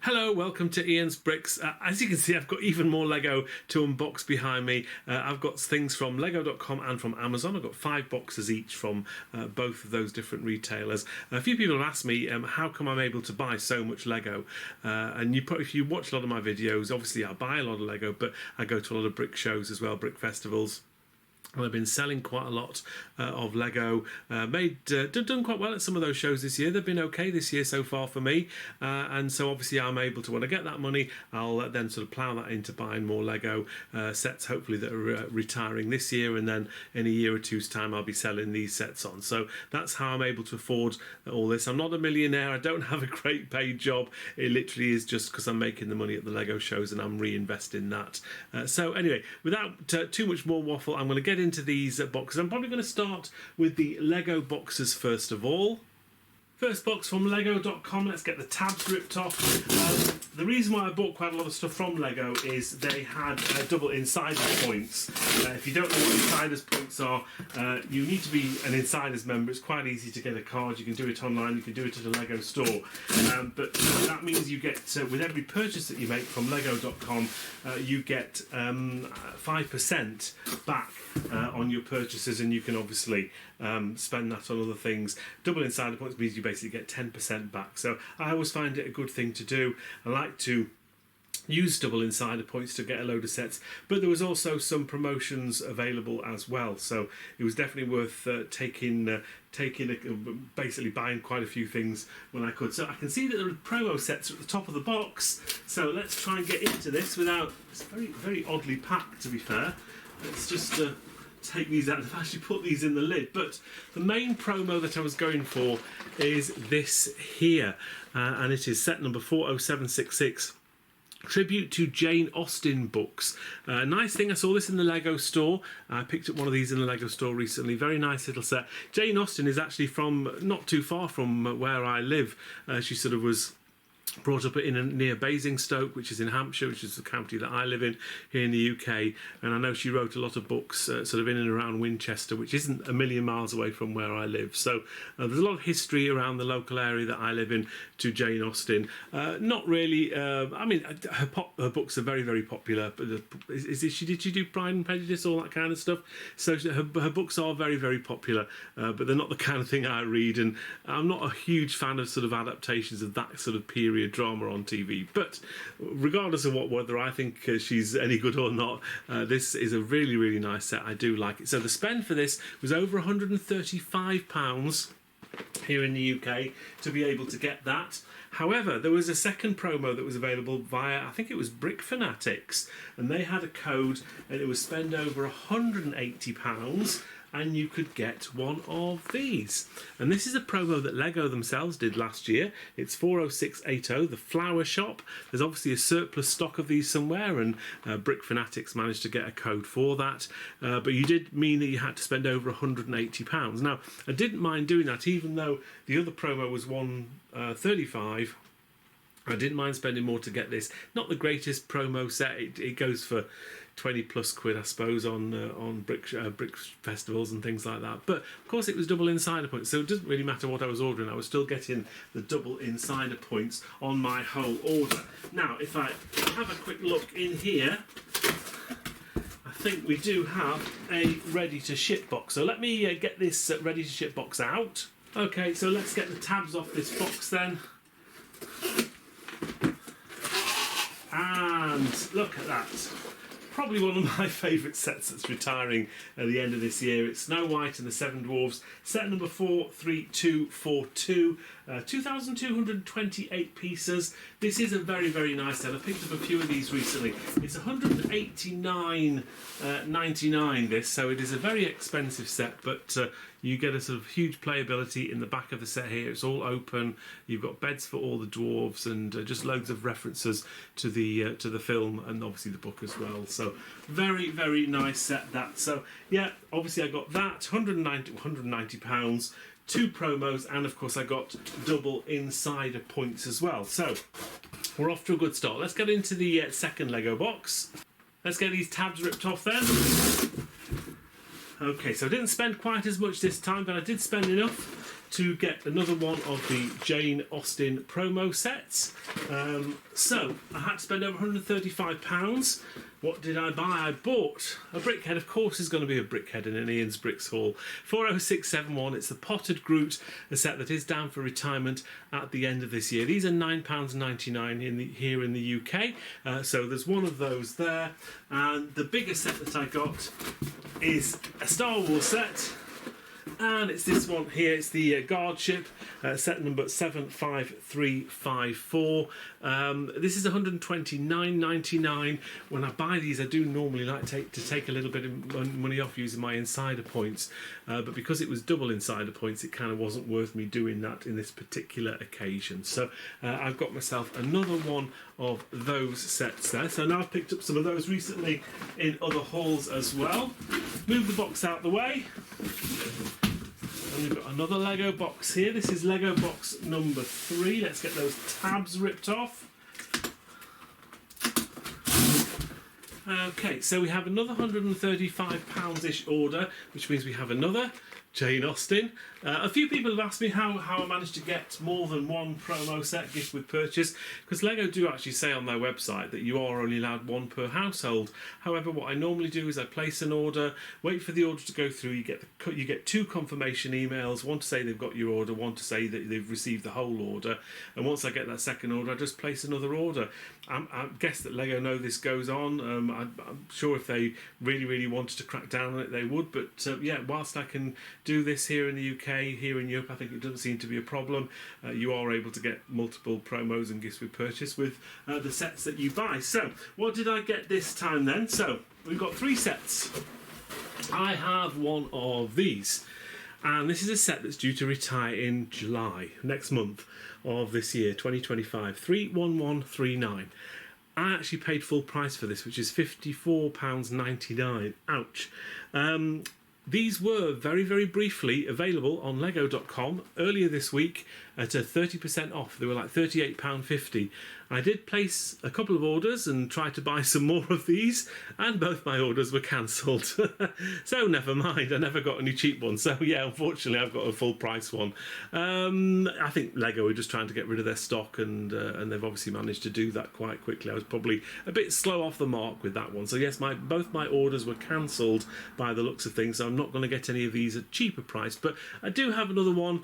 Hello, welcome to Ian's Bricks. As you can see, I've got even more Lego to unbox behind me. I've got things from Lego.com and from Amazon. I've got 5 boxes each from both of those different retailers. A few people have asked me how come I'm able to buy so much Lego. And if you watch a lot of my videos, obviously I buy a lot of Lego, but I go to a lot of brick shows as well, brick festivals. And I've been selling quite a lot of Lego, done quite well at some of those shows this year. They've been okay this year so far for me, and so obviously I'm able to, when I get that money, I'll then sort of plough that into buying more Lego sets, hopefully that are retiring this year, and then in a year or two's time I'll be selling these sets on. So that's how I'm able to afford all this. I'm not a millionaire, I don't have a great paid job, it literally is just because I'm making the money at the Lego shows and I'm reinvesting that. So anyway, without too much more waffle, I'm going to get into these boxes. I'm probably going to start with the Lego boxes first of all. First box from Lego.com. Let's get the tabs ripped off. The reason why I bought quite a lot of stuff from Lego is they had double insider points. If you don't know what insiders points are, you need to be an insiders member. It's quite easy to get a card. You can do it online, you can do it at a Lego store. But that means you get, with every purchase that you make from Lego.com, you get 5% back on your purchases, and you can obviously spend that on other things. Double insider points means you basically get 10% back. So I always find it a good thing to do. I like to use double insider points to get a load of sets, but there was also some promotions available as well, so it was definitely worth basically buying quite a few things when I could. So I can see that there are promo sets at the top of the box, so let's try and get into this without, it's very, very oddly packed to be fair. Let's just take these out. I've actually put these in the lid, but the main promo that I was going for is this here, and it is set number 40766. Tribute to Jane Austen books. Nice thing, I saw this in the Lego store. I picked up one of these in the Lego store recently. Very nice little set. Jane Austen is actually from not too far from where I live. She sort of was brought up near Basingstoke, which is in Hampshire, which is the county that I live in here in the UK, and I know she wrote a lot of books sort of in and around Winchester, which isn't a million miles away from where I live. So there's a lot of history around the local area that I live in to Jane Austen. Not really, I mean, her books are very, very popular, but did she do Pride and Prejudice, all that kind of stuff? So her books are very, very popular, but they're not the kind of thing I read, and I'm not a huge fan of sort of adaptations of that sort of period drama on TV. But regardless of whether I think she's any good or not, this is a really, really nice set. I do like it. So the spend for this was over £135 here in the UK to be able to get that. However, there was a second promo that was available via, I think it was Brick Fanatics, and they had a code, and it was spend over £180 and you could get one of these. And this is a promo that Lego themselves did last year. It's 40680, the flower shop. There's obviously a surplus stock of these somewhere, and Brick Fanatics managed to get a code for that. But you did mean that you had to spend over £180. Now, I didn't mind doing that, even though the other promo was $135. I didn't mind spending more to get this. Not the greatest promo set. It goes for 20 plus quid, I suppose, on brick festivals and things like that. But of course it was double insider points, so it doesn't really matter what I was ordering. I was still getting the double insider points on my whole order. Now, if I have a quick look in here, I think we do have a ready to ship box. So let me get this ready to ship box out. Okay, so let's get the tabs off this box then. And look at that. Probably one of my favourite sets that's retiring at the end of this year. It's Snow White and the Seven Dwarfs, set number 43242, 2,228 pieces. This is a very, very nice set. I picked up a few of these recently. It's $189.99 this, so it is a very expensive set, but you get a sort of huge playability in the back of the set here. It's all open. You've got beds for all the dwarves, and just loads of references to the film, and obviously the book as well. So very, very nice set that. So yeah, obviously I got that, £190, 2 promos, and of course I got double insider points as well. So we're off to a good start. Let's get into the second Lego box. Let's get these tabs ripped off then. Okay, so I didn't spend quite as much this time, but I did spend enough to get another one of the Jane Austen promo sets. So I had to spend over £135. What did I buy? I bought a brickhead. Of course, there's going to be a brickhead in an Ian's Bricks haul. 40671. It's the potted Groot, a set that is down for retirement at the end of this year. These are £9.99 here in the UK. So there's one of those there. And the biggest set that I got is a Star Wars set. And it's this one here. It's the guard ship, set number 75354. This is £129.99. When I buy these, I do normally like to take a little bit of money off using my insider points, but because it was double insider points, it kind of wasn't worth me doing that in this particular occasion. So I've got myself another one of those sets there. So now I've picked up some of those recently in other hauls as well. Move the box out the way. And we've got another Lego box here. This is Lego box number 3. Let's get those tabs ripped off. Okay, so we have another £135-ish order, which means we have another Jane Austen. A few people have asked me how I managed to get more than one promo set gift with purchase, because Lego do actually say on their website that you are only allowed one per household. However, what I normally do is I place an order, wait for the order to go through. You get 2 confirmation emails, one to say they've got your order, one to say that they've received the whole order. And once I get that second order, I just place another order. I guess that Lego know this goes on. I'm sure if they really wanted to crack down on it, they would. But yeah, whilst I can do this here in the UK, here in Europe, I think it doesn't seem to be a problem. You are able to get multiple promos and gifts with purchase with the sets that you buy. So what did I get this time then? So we've got 3 sets. I have one of these, and this is a set that's due to retire in July, next month of this year, 2025, 31139. I actually paid full price for this, which is £54.99. Ouch. These were very briefly available on Lego.com earlier this week at a 30% off. They were like £38.50. I did place a couple of orders and tried to buy some more of these, and both my orders were cancelled. So never mind, I never got any cheap ones. So yeah, unfortunately I've got a full price one. I think Lego were just trying to get rid of their stock, and they've obviously managed to do that quite quickly. I was probably a bit slow off the mark with that one. So yes, both my orders were cancelled by the looks of things, so I'm not going to get any of these at cheaper price, but I do have another one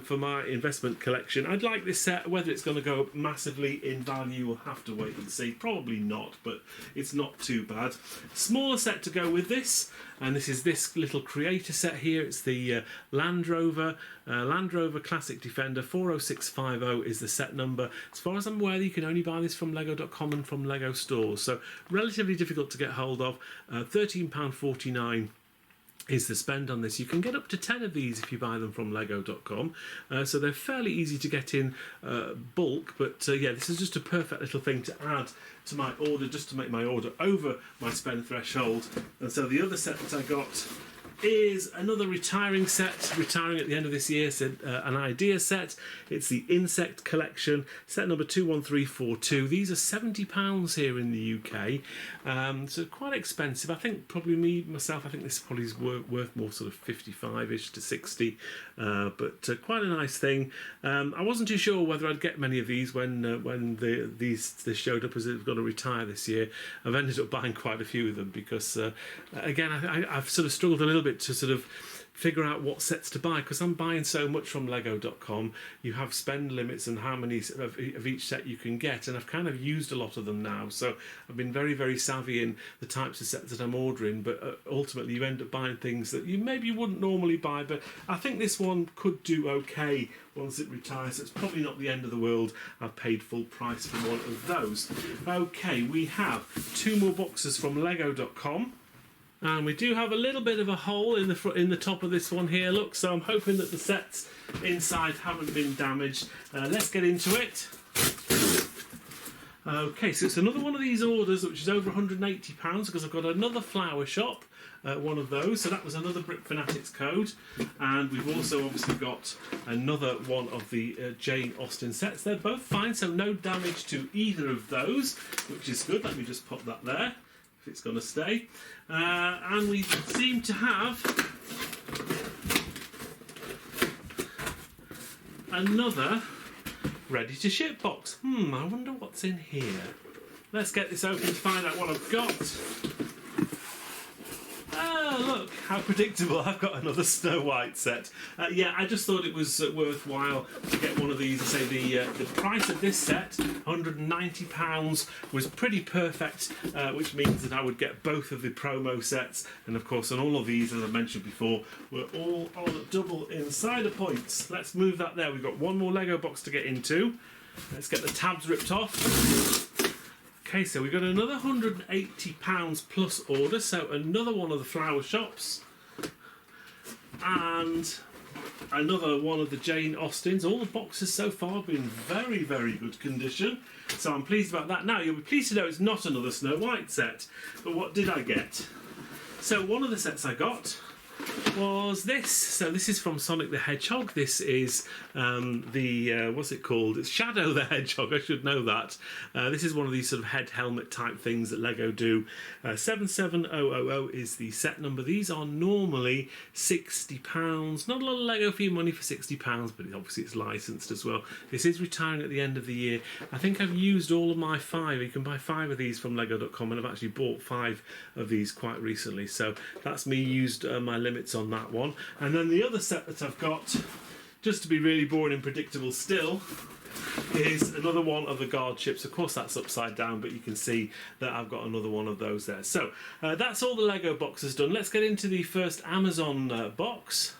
for my investment collection. I'd like this set. Whether it's going to go up massively in value, we'll have to wait and see. Probably not, but it's not too bad. Smaller set to go with this, and this is this little creator set here. It's the Land Rover Classic Defender 40650 is the set number. As far as I'm aware, you can only buy this from Lego.com and from Lego stores, so relatively difficult to get hold of. £13.49 is the spend on this. You can get up to 10 of these if you buy them from Lego.com, so they're fairly easy to get in bulk, but yeah, this is just a perfect little thing to add to my order, just to make my order over my spend threshold. And so the other set that I got is another retiring set, retiring at the end of this year, so, an idea set. It's the Insect Collection, set number 21342. These are £70 here in the UK, so quite expensive. I think probably myself, I think this probably is worth more sort of 55-ish to 60, but quite a nice thing. I wasn't too sure whether I'd get many of these when this showed up as it's going to retire this year. I've ended up buying quite a few of them because, again, I've sort of struggled a little bit to sort of figure out what sets to buy, because I'm buying so much from Lego.com. You have spend limits and how many of each set you can get, and I've kind of used a lot of them now, so I've been very savvy in the types of sets that I'm ordering, but ultimately you end up buying things that you maybe wouldn't normally buy. But I think this one could do okay once it retires, so it's probably not the end of the world. I've paid full price for one of those. Okay, we have 2 more boxes from Lego.com. And we do have a little bit of a hole in the top of this one here, look, so I'm hoping that the sets inside haven't been damaged. Let's get into it. Okay, so it's another one of these orders which is over £180, because I've got another flower shop, one of those, so that was another Brick Fanatics code. And we've also obviously got another one of the Jane Austen sets. They're both fine, so no damage to either of those, which is good. Let me just pop that there, if it's going to stay. And we seem to have another ready to ship box. I wonder what's in here. Let's get this open to find out what I've got. Look, how predictable. I've got another Snow White set. Yeah, I just thought it was worthwhile to get one of these. I say the price of this set, £190, was pretty perfect, which means that I would get both of the promo sets. And of course, on all of these, as I mentioned before, we're all on double insider points. Let's move that there. We've got one more Lego box to get into. Let's get the tabs ripped off. Okay, so we've got another £180 plus order, so another one of the flower shops, and another one of the Jane Austens. All the boxes so far have been very, very good condition, so I'm pleased about that. Now, you'll be pleased to know it's not another Snow White set, but what did I get? So one of the sets I got was this. So this is from Sonic the Hedgehog. This is what's it called? It's Shadow the Hedgehog. I should know that. This is one of these sort of head helmet type things that Lego do. 77000 is the set number. These are normally £60. Not a lot of Lego for your money for £60, but obviously it's licensed as well. This is retiring at the end of the year. I think I've used all of my 5. You can buy 5 of these from Lego.com, and I've actually bought 5 of these quite recently. So that's me used my limits on that one. And then the other set that I've got, just to be really boring and predictable still, is another one of the guard ships. Of course that's upside down, but you can see that I've got another one of those there. So that's all the Lego boxes done. Let's get into the first Amazon box.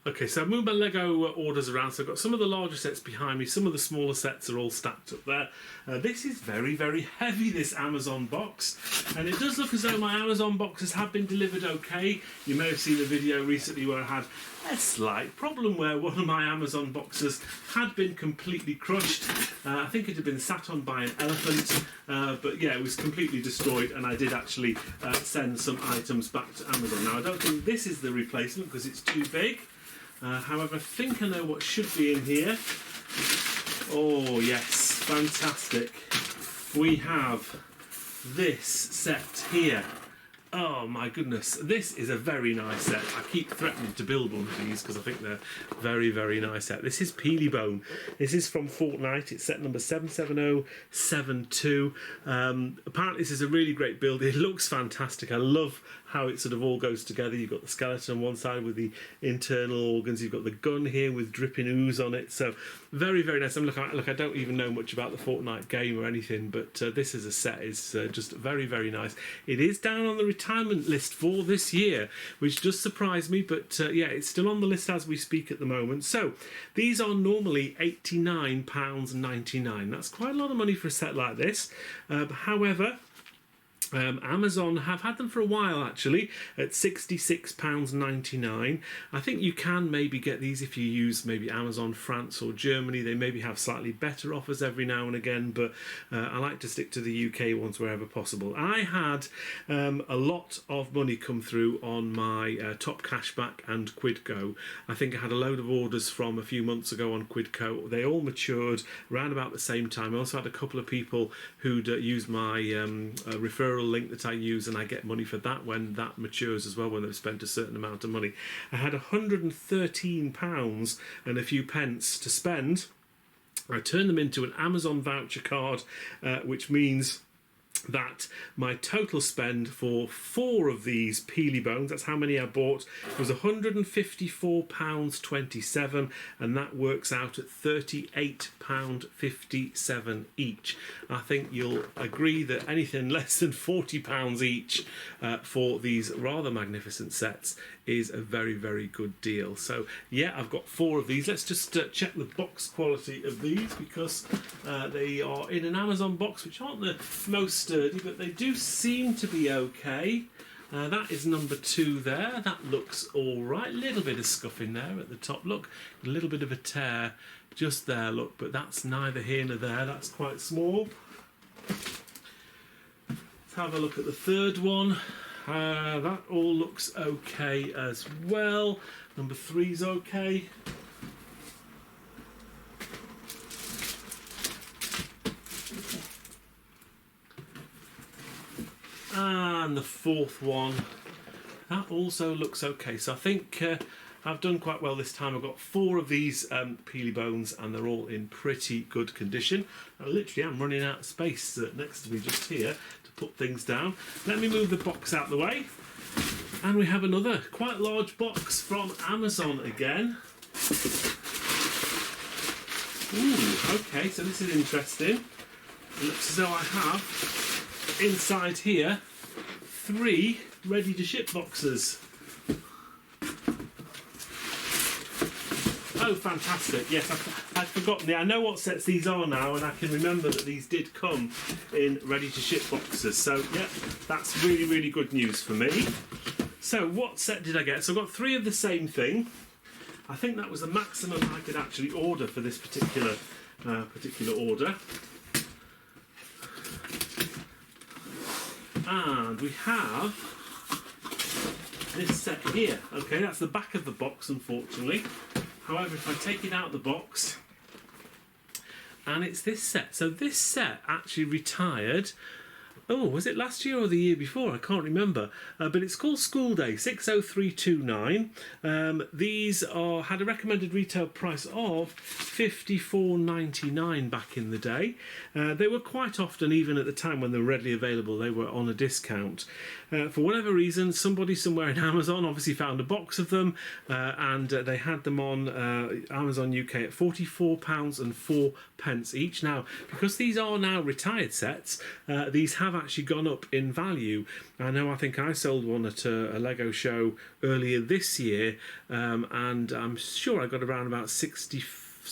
Okay, so I've moved my Lego orders around, so I've got some of the larger sets behind me, some of the smaller sets are all stacked up there. This is very, very heavy, this Amazon box, and it does look as though my Amazon boxes have been delivered okay. You may have seen a video recently where I had a slight problem where one of my Amazon boxes had been completely crushed. I think it had been sat on by an elephant, but yeah, it was completely destroyed, and I did actually send some items back to Amazon. Now, I don't think this is the replacement because it's too big. However, I think I know what should be in here. Oh yes, fantastic. We have this set here. Oh my goodness, this is a very nice set. I keep threatening to build one of these because I think they're very, very nice set. This is Peelybone. This is from Fortnite. It's set number 77072. Apparently this is a really great build. It looks fantastic. I love how it sort of all goes together. You've got the skeleton on one side with the internal organs. You've got the gun here with dripping ooze on it. So very, very nice. Look, I don't even know much about the Fortnite game or anything, but this as a set is just very, very nice. It is down on the retirement list for this year, which does surprise me, but yeah, it's still on the list as we speak at the moment. So these are normally £89.99. That's quite a lot of money for a set like this. However, Amazon have had them for a while actually at £66.99. I think you can maybe get these if you use maybe Amazon France or Germany. They maybe have slightly better offers every now and again, but I like to stick to the UK ones wherever possible. I had a lot of money come through on my Top Cashback and Quidco. I think I had a load of orders from a few months ago on Quidco. They all matured around about the same time. I also had a couple of people who'd used my referral link that I use, and I get money for that when that matures as well, when they've spent a certain amount of money. I had £113 and a few pence to spend. I turned them into an Amazon voucher card, which means that my total spend for 4 of these Peelybones, that's how many I bought, was £154.27, and that works out at £38.57 each. I think you'll agree that anything less than £40 each for these rather magnificent sets is a very, very good deal. So yeah, I've got 4 of these. Let's just check the box quality of these, because they are in an Amazon box, which aren't the most sturdy, but they do seem to be okay. That is number 2 there. That looks all right. A little bit of scuffing there at the top. Look, a little bit of a tear just there. Look, but that's neither here nor there. That's quite small. Let's have a look at the third one. That all looks okay as well. Number 3's okay. And the 4th one, that also looks okay. So I think I've done quite well this time. I've got 4 of these Peely Bones, and they're all in pretty good condition. I literally am running out of space next to me just here to put things down. Let me move the box out of the way. And we have another quite large box from Amazon again. Ooh, okay, so this is interesting. It looks as though I have inside here 3 ready to ship boxes. Oh, fantastic. Yes, I'd forgotten. I know what sets these are now, and I can remember that these did come in ready to ship boxes. So, yeah, that's really, really good news for me. So, what set did I get? So, I got 3 of the same thing. I think that was the maximum I could actually order for this particular order. And we have this set here. Okay, that's the back of the box, unfortunately. However, if I take it out of the box, and it's this set. So this set actually retired. Oh, was it last year or the year before? I can't remember. But it's called School Day 60329. These had a recommended retail price of $54.99 back in the day. They were quite often, even at the time when they were readily available, they were on a discount. For whatever reason, somebody somewhere in Amazon obviously found a box of them, and they had them on Amazon UK at £44.04 each. Now, because these are now retired sets, these have actually gone up in value. I think I sold one at a Lego show earlier this year, and I'm sure I got around about £60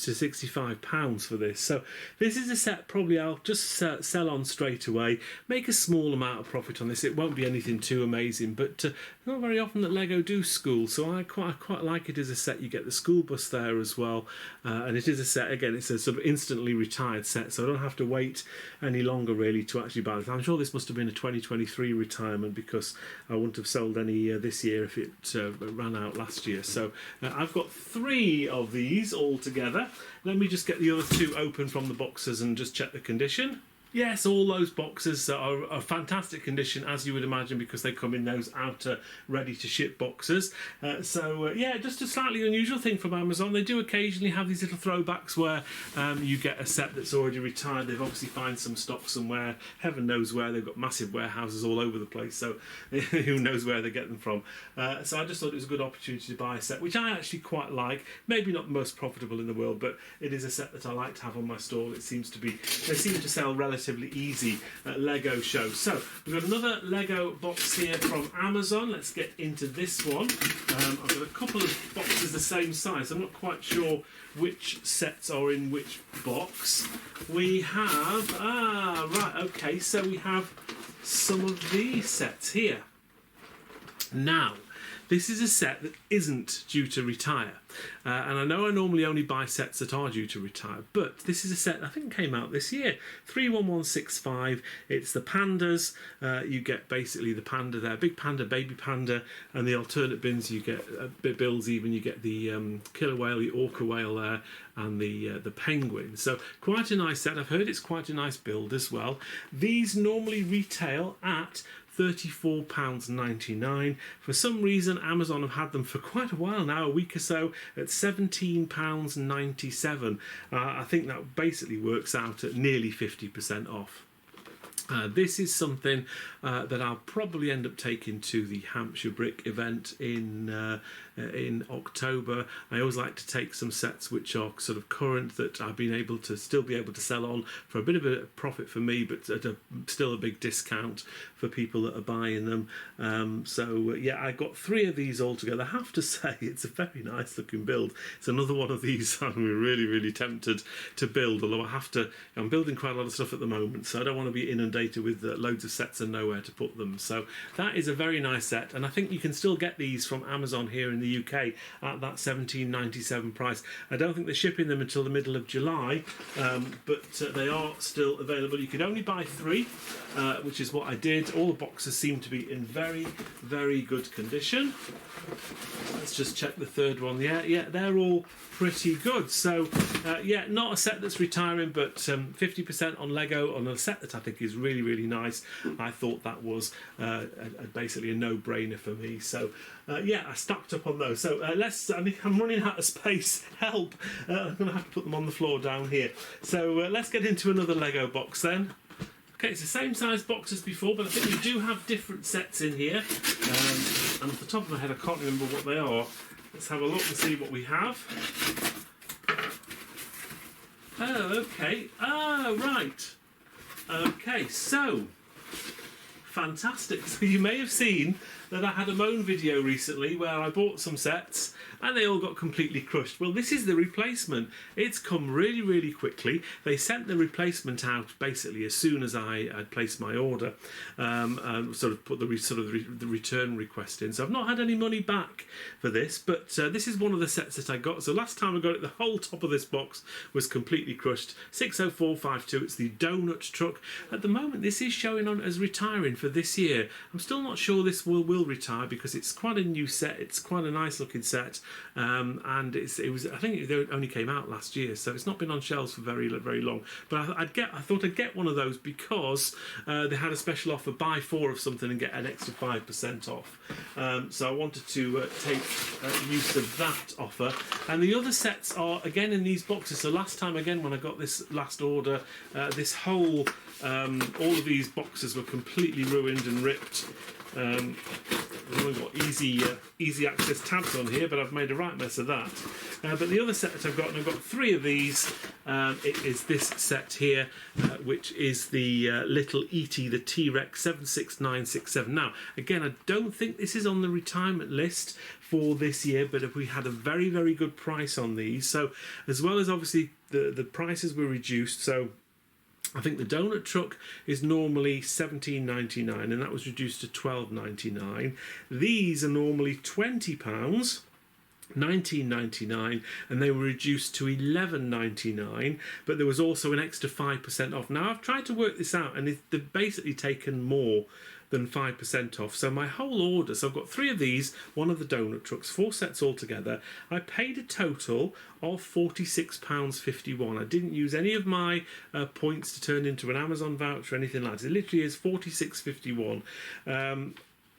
to £65 for this. So this is a set probably I'll just sell on straight away, make a small amount of profit on this. It won't be anything too amazing, but not very often that Lego do school, so I quite like it as a set. You get the school bus there as well, and it is a set, again, it's a sort of instantly retired set, so I don't have to wait any longer really to actually buy this. I'm sure this must have been a 2023 retirement, because I wouldn't have sold any this year if it ran out last year. So I've got 3 of these all together. Let me just get the other 2 open from the boxes and just check the condition. Yes, all those boxes are a fantastic condition, as you would imagine, because they come in those outer ready-to-ship boxes. Yeah, just a slightly unusual thing from Amazon. They do occasionally have these little throwbacks where you get a set that's already retired. They've obviously found some stock somewhere, heaven knows where. They've got massive warehouses all over the place, so who knows where they get them from. So I just thought it was a good opportunity to buy a set, which I actually quite like. Maybe not the most profitable in the world, but it is a set that I like to have on my stall. It seems to be, they seem to sell relatively easy at Lego shows. So we've got another Lego box here from Amazon. Let's get into this one. I've got a couple of boxes the same size. I'm not quite sure which sets are in which box. We have, right, okay, so we have some of these sets here. Now, this is a set that isn't due to retire. And I know I normally only buy sets that are due to retire, but this is a set I think came out this year, 31165. It's the pandas. You get basically the panda there, big panda, baby panda, and the alternate bins you get, bills even, you get the killer whale, the orca whale there, and the penguin. So quite a nice set. I've heard it's quite a nice build as well. These normally retail at £34.99. For some reason, Amazon have had them for quite a while now, a week or so, at £17.97. I think that basically works out at nearly 50% off. This is something that I'll probably end up taking to the Hampshire Brick event in October. I always like to take some sets which are sort of current, that I've been able to still be able to sell on for a bit of a profit for me, but at still a big discount for people that are buying them. Yeah, I got 3 of these all together. I have to say, it's a very nice looking build. It's another one of these I'm really tempted to build, although I'm building quite a lot of stuff at the moment, so I don't want to be inundated with loads of sets and nowhere to put them. So that is a very nice set, and I think you can still get these from Amazon here in the UK at that £17.97 price. I don't think they're shipping them until the middle of July, but they are still available. You can only buy 3, which is what I did. All the boxes seem to be in very good condition. Let's just check the third one. Yeah, they're all pretty good. So yeah, not a set that's retiring, but 50% on Lego on a set that I think is really, really nice. I thought that was basically a no-brainer for me. So yeah, I stocked up on those. So I'm running out of space. Help! I'm going to have to put them on the floor down here. So let's get into another Lego box then. Okay, it's the same size box as before, but I think we do have different sets in here. And off the top of my head, I can't remember what they are. Let's have a look and see what we have. Oh, okay. Ah, right. Okay, so fantastic. So you may have seen that I had a moan video recently where I bought some sets and they all got completely crushed. Well, this is the replacement. It's come really, really quickly. They sent the replacement out basically as soon as I had placed my order, and sort of put the return request in. So I've not had any money back for this, but this is one of the sets that I got. So last time I got it, the whole top of this box was completely crushed. 60452. It's the donut truck. At the moment, this is showing on as retiring for this year. I'm still not sure this will retire because it's quite a new set. It's quite a nice looking set. And it was I think it only came out last year, so it's not been on shelves for very, very long. But I thought I'd get one of those because they had a special offer: buy 4 of something and get an extra 5% off. So I wanted to take use of that offer. And the other sets are again in these boxes. So last time, again, when I got this last order, this whole all of these boxes were completely ruined and ripped. We've only got easy access tabs on here, but I've made a right mess of that. But the other set that I've got, and I've got 3 of these, it is this set here, which is the little E.T., the T-Rex 76967. Now, again, I don't think this is on the retirement list for this year, but if we had a very, very good price on these. So, as well as obviously the prices were reduced, so I think the donut truck is normally $17.99 and that was reduced to $12.99. These are normally £20, $19.99, and they were reduced to $11.99, but there was also an extra 5% off. Now I've tried to work this out and they've basically taken more than 5% off. So my whole order, so I've got 3 of these, 1 of the donut trucks, 4 sets altogether. I paid a total of £46.51. I didn't use any of my points to turn into an Amazon voucher or anything like that. It literally is £46.51.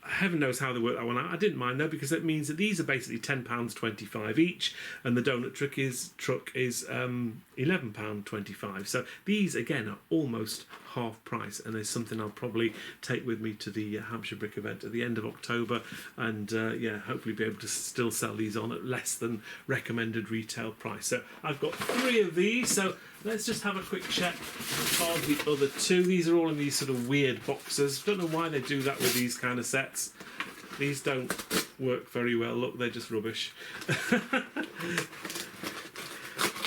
Heaven knows how they work that one out. I didn't mind though, because that means that these are basically £10.25 each, and the donut truck is £11.25. So these again are almost half price, and there's something I'll probably take with me to the Hampshire Brick event at the end of October, and yeah, hopefully be able to still sell these on at less than recommended retail price. So I've got 3 of these. So let's just have a quick check of the other 2. These are all in these sort of weird boxes. Don't know why they do that with these kind of sets. These don't work very well. Look, they're just rubbish.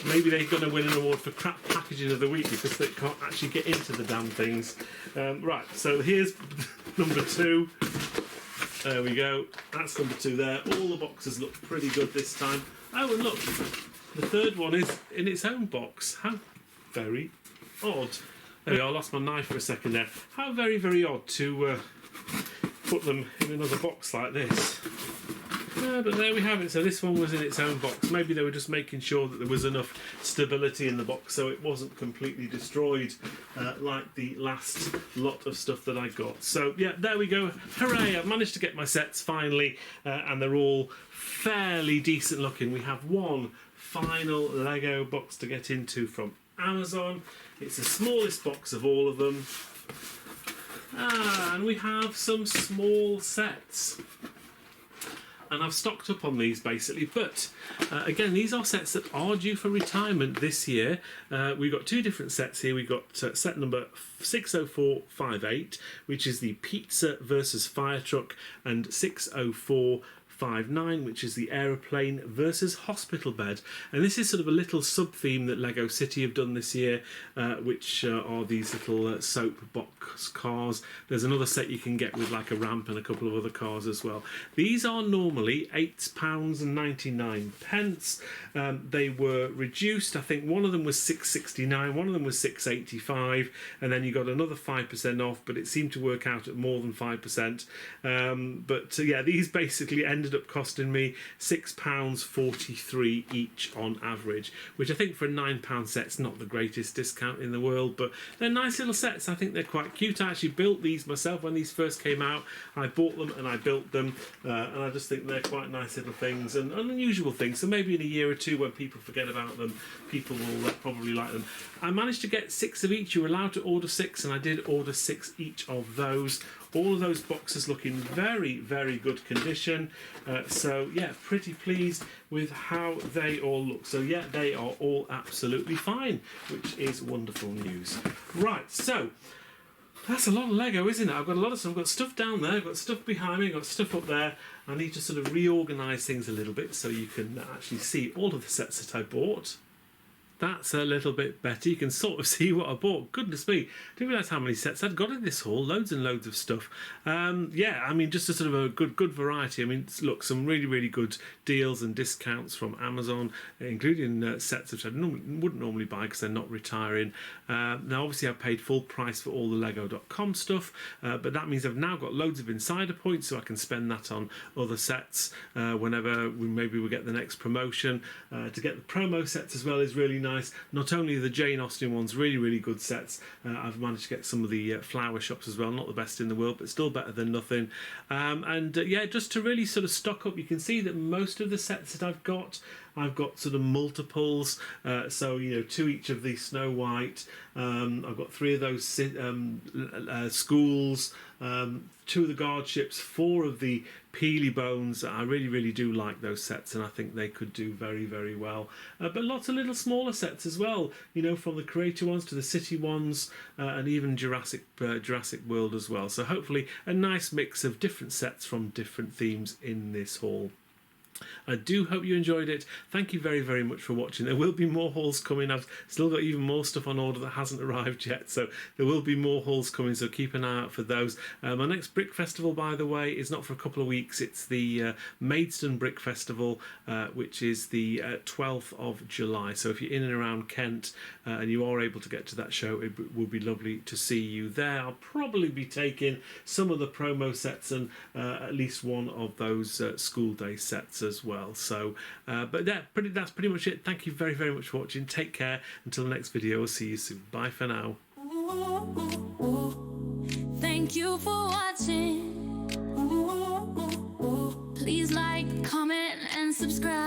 Maybe they're going to win an award for crap packaging of the week because they can't actually get into the damn things. Right, so here's number 2. There we go. That's number 2 there. All the boxes look pretty good this time. Oh, and look, the 3rd one is in its own box. How very odd. There we go. I lost my knife for a second there. How very, very odd to put them in another box like this. But there we have it. So this one was in its own box. Maybe they were just making sure that there was enough stability in the box so it wasn't completely destroyed like the last lot of stuff that I got. So yeah, there we go. Hooray! I've managed to get my sets finally, and they're all fairly decent looking. We have one final Lego box to get into from Amazon. It's the smallest box of all of them. And we have some small sets. And I've stocked up on these basically, but again, these are sets that are due for retirement this year. We've got 2 different sets here. We've got set number 60458, which is the pizza versus fire truck, and 60459, which is the aeroplane versus hospital bed. And this is sort of a little sub-theme that Lego City have done this year, which are these little soap box cars. There's another set you can get with like a ramp and a couple of other cars as well. These are normally £8.99. They were reduced. I think one of them was £6.69, one of them was £6.85, and then you got another 5% off, but it seemed to work out at more than 5%. But yeah, these basically ended ended up costing me £6.43 each on average, which I think for a £9 set's not the greatest discount in the world, but they're nice little sets. I think they're quite cute. I actually built these myself when these first came out. I bought them and I built them, and I just think they're quite nice little things and unusual things. So maybe in a year or two when people forget about them, people will probably like them. I managed to get 6 of each. You're allowed to order 6, and I did order 6 each of those. All of those boxes look in very, very good condition. So yeah, pretty pleased with how they all look. So yeah, they are all absolutely fine, which is wonderful news. Right, so that's a lot of Lego, isn't it? I've got a lot of stuff. I've got stuff down there, I've got stuff behind me, I've got stuff up there. I need to sort of reorganise things a little bit so you can actually see all of the sets that I bought. That's a little bit better. You can sort of see what I bought. Goodness me, didn't realise how many sets I'd got in this haul. Loads and loads of stuff. Yeah, I mean, just a sort of a good variety. I mean, look, some really, really good deals and discounts from Amazon, including sets which I wouldn't normally buy because they're not retiring. Now, obviously, I've paid full price for all the Lego.com stuff, but that means I've now got loads of insider points, so I can spend that on other sets whenever maybe we get the next promotion. To get the promo sets as well is really nice. Not only the Jane Austen ones, really, really good sets. I've managed to get some of the flower shops as well. Not the best in the world, but still better than nothing. Yeah, just to really sort of stock up, you can see that most of the sets that I've got sort of multiples. So, you know, 2 each of the Snow White. I've got 3 of those schools. 2 of the guard ships, 4 of the Peely Bones. I really, really do like those sets, and I think they could do very, very well. But lots of little smaller sets as well, you know, from the creator ones to the city ones, and even Jurassic World as well. So hopefully a nice mix of different sets from different themes in this haul. I do hope you enjoyed it. Thank you very, very much for watching. There will be more hauls coming. I've still got even more stuff on order that hasn't arrived yet, so there will be more hauls coming, so keep an eye out for those. My next Brick Festival, by the way, is not for a couple of weeks. It's the Maidstone Brick Festival, which is the 12th of July. So if you're in and around Kent and you are able to get to that show, it would be lovely to see you there. I'll probably be taking some of the promo sets and at least one of those school day sets as well. So but that's pretty much it. Thank you very, very much for watching. Take care until the next video. I'll see you soon. Bye for now. Thank you for watching. Please like, comment and subscribe.